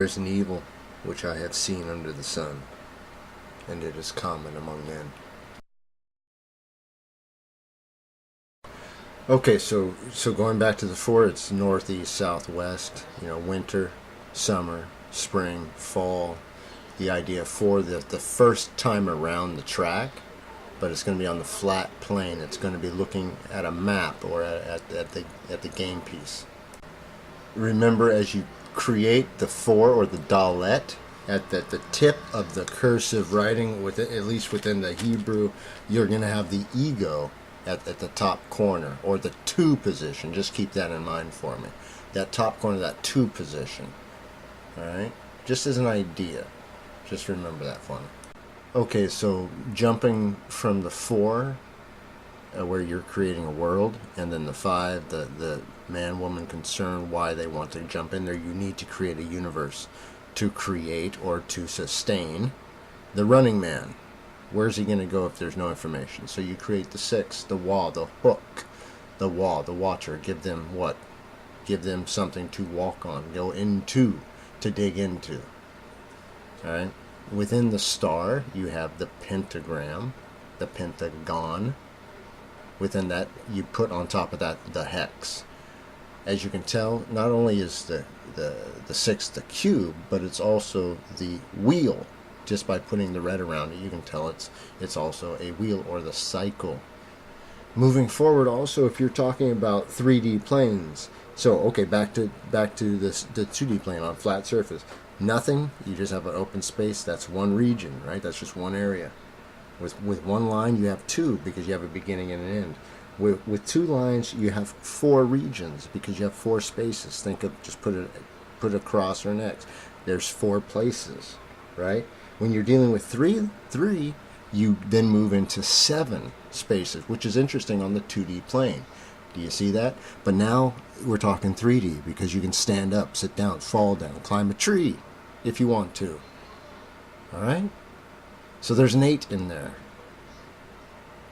There is an evil which I have seen under the sun, and it is common among men. Okay, so going back to the four, it's northeast, southwest. Winter, summer, spring, fall. The idea for the first time around the track, but it's going to be on the flat plane. It's going to be looking at a map or at the game piece. Remember, as you create the four or the dalet at the tip of the cursive writing, at least within the Hebrew, you're going to have the ego at the top corner, or the two position. Just keep that in mind for me. That top corner, that two position. Alright? Just as an idea. Just remember that for me. Okay, so jumping from the four, where you're creating a world, and then the five, the man, woman concern, why they want to jump in there. You need to create a universe to create or to sustain the running man. Where's he going to go if there's no information? So you create the six, the wall, the hook, the wall, the watcher. Give them what? Give them something to walk on, go into, to dig into. Alright? Within the star, you have the pentagram, the pentagon. Within that, you put on top of that the hex. As you can tell, not only is the six the cube, but it's also the wheel. Just by putting the red around it, you can tell it's also a wheel, or the cycle. Moving forward, also, if you're talking about 3D planes, so okay, back to this the 2D plane on flat surface. Nothing. You just have an open space. That's one region, right? That's just one area. With one line, you have two, because you have a beginning and an end. With two lines, you have four regions, because you have four spaces. Think of, just put a cross or an X. There's four places, right? When you're dealing with three, you then move into seven spaces, which is interesting on the 2D plane. Do you see that? But now we're talking 3D, because you can stand up, sit down, fall down, climb a tree if you want to. All right? So there's an 8 in there,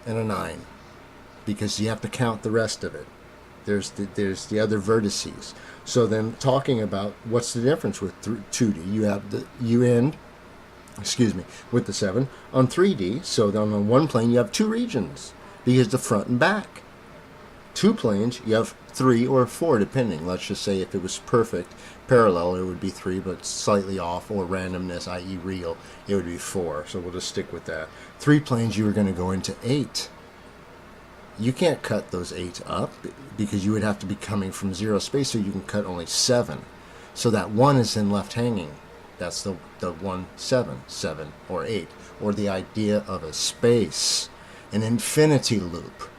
and a 9, because you have to count the rest of it. There's the other vertices. So then, talking about what's the difference with 2D, you end with the 7 on 3D. So then on one plane you have two regions, because the front and back. Two planes, you have 3 or 4, depending. Let's just say if it was perfect parallel, it would be 3, but slightly off, or randomness, i.e. real, it would be 4. So we'll just stick with that. 3 planes, you are going to go into 8. You can't cut those 8 up, because you would have to be coming from 0 space, so you can cut only 7. So that 1 is then left hanging. That's the 1, 7, 7, or 8. Or the idea of a space, an infinity loop.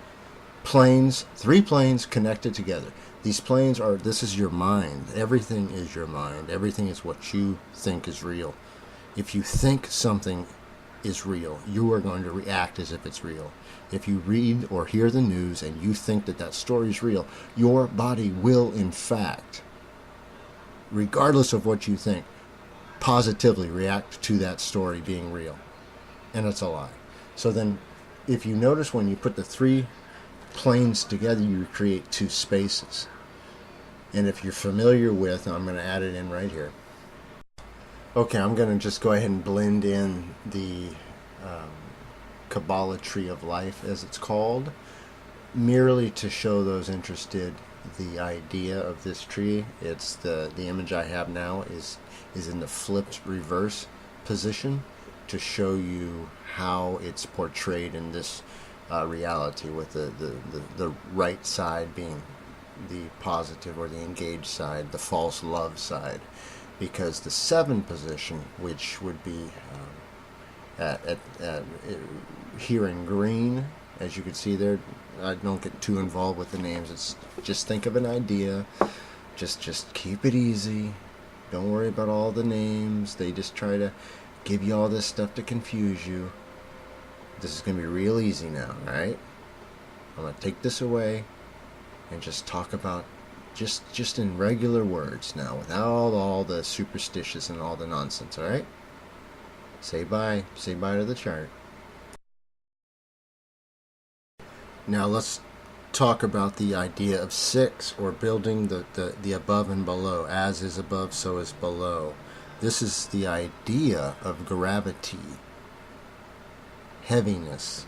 Planes, 3 planes connected together. These planes are, this is your mind. Everything is your mind. Everything is what you think is real. If you think something is real, you are going to react as if it's real. If you read or hear the news and you think that story is real, your body will, in fact, regardless of what you think, positively react to that story being real. And it's a lie. So then, if you notice, when you put the 3 planes together, you create 2 spaces. And if you're familiar with, I'm going to add it in right here. Okay, I'm going to just go ahead and blend in the Kabbalah tree of life, as it's called, merely to show those interested the idea of this tree. It's the image I have now is in the flipped reverse position, to show you how it's portrayed in this reality, with the right side being the positive or the engaged side, the false love side, because the 7 position, which would be at here in green, as you can see there, I don't get too involved with the names. It's just think of an idea, just keep it easy. Don't worry about all the names. They just try to give you all this stuff to confuse you. This is going to be real easy now, alright? I'm going to take this away and just talk about just in regular words now, without all the superstitious and all the nonsense, alright? Say bye. Say bye to the chart. Now let's talk about the idea of 6, or building the above and below. As is above, so is below. This is the idea of gravity, heaviness,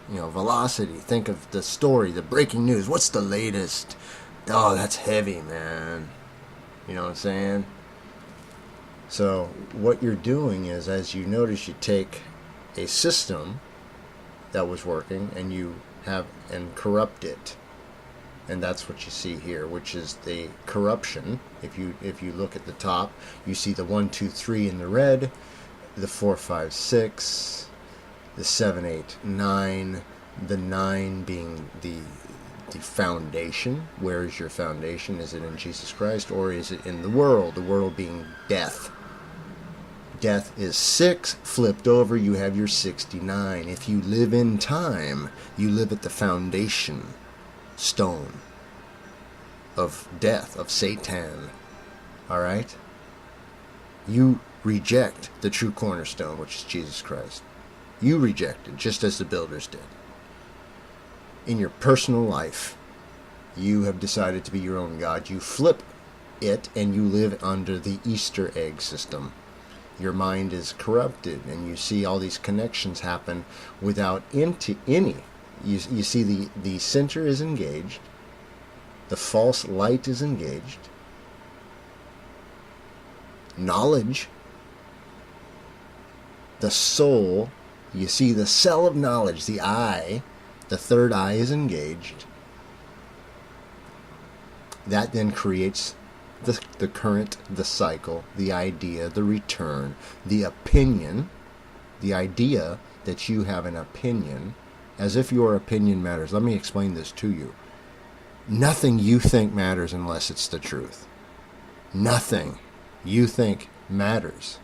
velocity. Think of the story, the breaking news. What's the latest? Oh, that's heavy, man. You know what I'm saying? So what you're doing is, as you notice, you take a system that was working and you have and corrupt it. And that's what you see here, which is the corruption. If you look at the top, you see the 1, 2, 3 in the red, the 4, 5, 6, the 7, 8, 9, the 9 being the foundation. Where is your foundation? Is it in Jesus Christ, or is it in the world? The world being death. Death is 6, flipped over, you have your 69. If you live in time, you live at the foundation stone of death, of Satan. Alright? You reject the true cornerstone, which is Jesus Christ. You reject it, just as the builders did. In your personal life, you have decided to be your own God. You flip it, and you live under the Easter egg system. Your mind is corrupted, and you see all these connections happen without any. You see the center is engaged, the false light is engaged, knowledge, the soul, you see the cell of knowledge, the eye, the third eye is engaged. That then creates the current, the cycle, the idea, the return, the opinion, the idea that you have an opinion, as if your opinion matters. Let me explain this to you. Nothing you think matters unless it's the truth. Nothing you think matters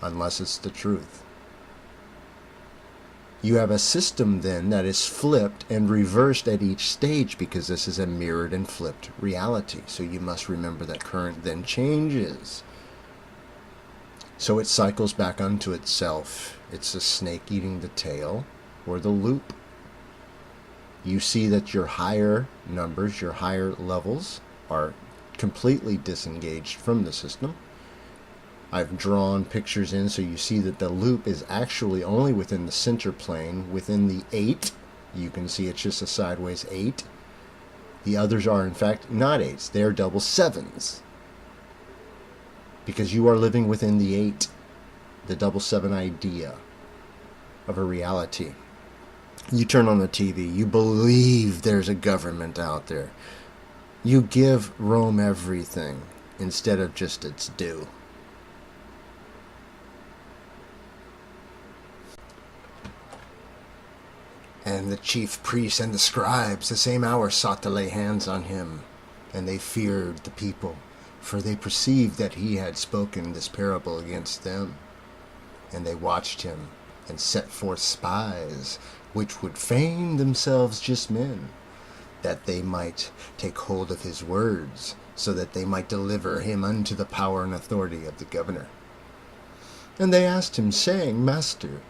unless it's the truth. You have a system then that is flipped and reversed at each stage, because this is a mirrored and flipped reality. So you must remember that current then changes. So it cycles back unto itself. It's a snake eating the tail, or the loop. You see that your higher numbers, your higher levels, are completely disengaged from the system. I've drawn pictures in so you see that the loop is actually only within the center plane, within the 8. You can see it's just a sideways 8. The others are in fact not 8s, they're double 7s. Because you are living within the 8, the double 7 idea of a reality. You turn on the TV, you believe there's a government out there. You give Rome everything instead of just its due. And the chief priests and the scribes the same hour sought to lay hands on him, and they feared the people, for they perceived that he had spoken this parable against them. And they watched him, and set forth spies, which would feign themselves just men, that they might take hold of his words, so that they might deliver him unto the power and authority of the governor. And they asked him, saying, Master,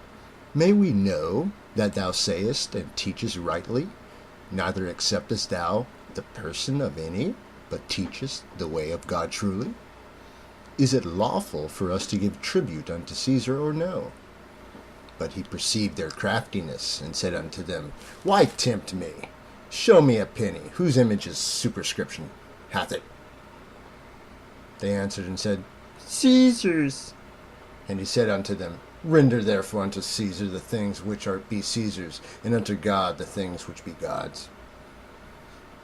may we know that thou sayest and teachest rightly, neither acceptest thou the person of any, but teachest the way of God truly? Is it lawful for us to give tribute unto Caesar, or no? But he perceived their craftiness, and said unto them, Why tempt me? Show me a penny, whose image's superscription hath it? They answered and said, Caesar's. And he said unto them, Render therefore unto Caesar the things which be Caesar's, and unto God the things which be God's.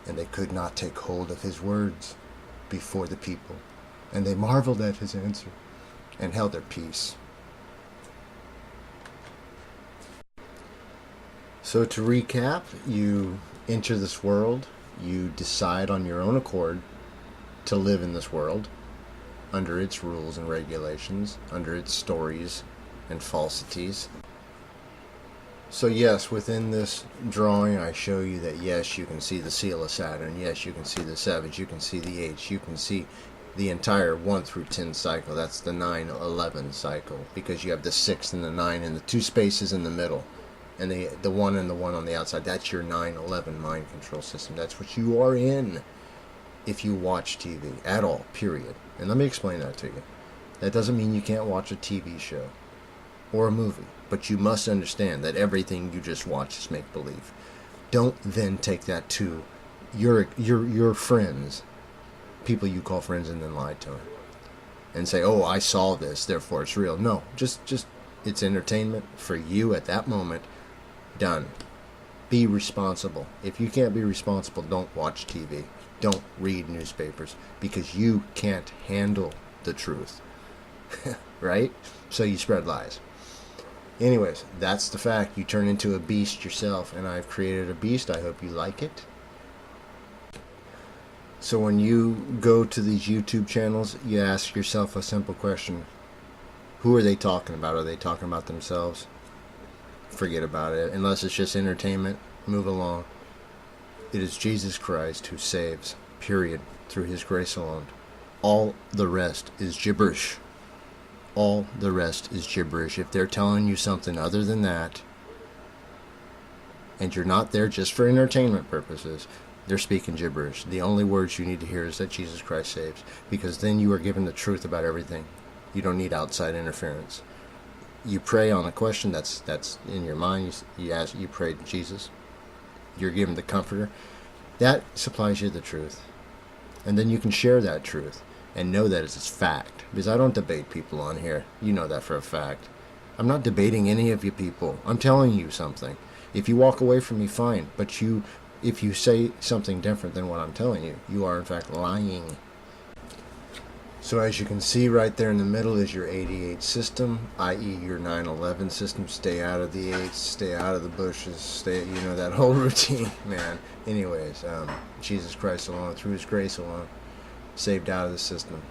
And they could not take hold of his words before the people, and they marveled at his answer, and held their peace. So to recap, you enter this world, you decide on your own accord to live in this world, under its rules and regulations, under its stories and falsities. So yes, within this drawing I show you that yes, you can see the seal of Saturn, yes, you can see the 7s, you can see the 8s, you can see the entire 1 through 10 cycle. That's the 9-11 cycle, because you have the 6 and the 9 and the 2 spaces in the middle, and the 1 and the 1 on the outside. That's your 9-11 mind control system. That's what you are in if you watch TV at all, period. And let me explain that to you. That doesn't mean you can't watch a TV show or a movie, but you must understand that everything you just watch is make-believe. Don't then take that to your friends, people you call friends, and then lie to them and say, "Oh, I saw this, therefore it's real." No, just it's entertainment for you at that moment. Done. Be responsible. If you can't be responsible, don't watch TV. Don't read newspapers, because you can't handle the truth. Right? So you spread lies. Anyways, that's the fact. You turn into a beast yourself, and I've created a beast. I hope you like it. So when you go to these YouTube channels, you ask yourself a simple question. Who are they talking about? Are they talking about themselves? Forget about it. Unless it's just entertainment, move along. It is Jesus Christ who saves, period, through his grace alone. All the rest is gibberish. All the rest is gibberish. If they're telling you something other than that, and you're not there just for entertainment purposes, they're speaking gibberish. The only words you need to hear is that Jesus Christ saves, because then you are given the truth about everything. You don't need outside interference. You pray on a question that's in your mind. You pray to Jesus. You're given the Comforter. That supplies you the truth. And then you can share that truth and know that it's fact. Because I don't debate people on here. You know that for a fact. I'm not debating any of you people. I'm telling you something. If you walk away from me, fine. But if you say something different than what I'm telling you, you are in fact lying. So as you can see right there in the middle is your 88 system, i.e. your 911 system. Stay out of the 8s, stay out of the bushes, that whole routine, man. Anyways, Jesus Christ alone, through his grace alone, saved out of the system.